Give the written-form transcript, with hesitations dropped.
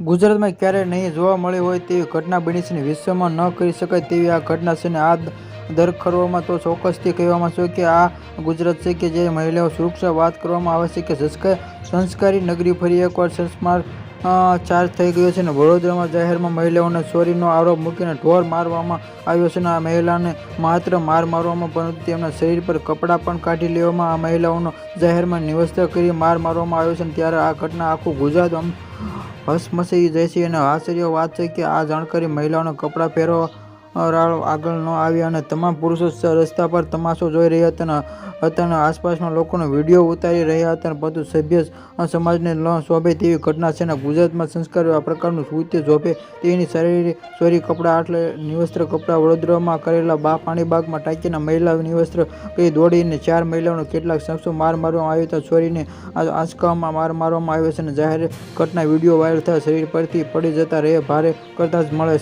ગુજરાતમાં ક્યારેય નહીં જોવા મળી હોય તેવી ઘટના બની છે. વિશ્વમાં ન કરી શકાય તેવી આ ઘટના છે. આ દરખરોમાં તો ચોક્કસથી કહેવામાં છે કે આ ગુજરાત છે કે જે મહિલાઓ સુરક્ષા વાત કરવામાં આવે છે કે સંસ્કારી નગરી ફરી એકવાર ચશ્મા ચાર્જ થઈ ગયો છે. વડોદરામાં જાહેરમાં મહિલાઓને ચોરીનો આરોપ મૂકીને ઢોર મારવામાં આવ્યો છે. આ મહિલાને માત્ર માર મારવામાં પરંતુ તેમના શરીર પર કપડાં પણ કાઢી લેવામાં આ મહિલાઓનો જાહેરમાં નિવસ્ત્ર કરી માર મારવામાં આવ્યો છે. ત્યારે આ ઘટના આખું ગુજરાત હસમસી જાય છે અને આશ્ચર્ય વાત છે કે આ જાણકારી મહિલાઓને કપડાં પહેરવા આગળ ન આવ્યા અને તમામ પુરુષો રસ્તા પર તમાશો જોઈ રહ્યા હતા અને આસપાસના લોકોનો વિડીયો ઉતારી રહ્યા હતા. પરંતુ સભ્ય સમાજને ન શોભે તેવી ઘટના છે. ગુજરાતમાં સંસ્કાર આ પ્રકારનું કૃત્ય શોભે તેની ચોરી કપડાં એટલે નિવસ્ત્ર કપડાં. વડોદરામાં કરેલા પાણીબાગમાં ટાંકીના મહિલા નિવસ્ત્ર કરી દોડીને 4 મહિલાઓને કેટલાક શખ્સો માર મારવામાં આવ્યા હતા. ચોરીને આંચકામાં માર મારવામાં આવ્યો છે. જાહેર ઘટના વિડીયો વાયરલ થતા શરીર પરથી પડી જતા ભારે કરતા જ મળે છે.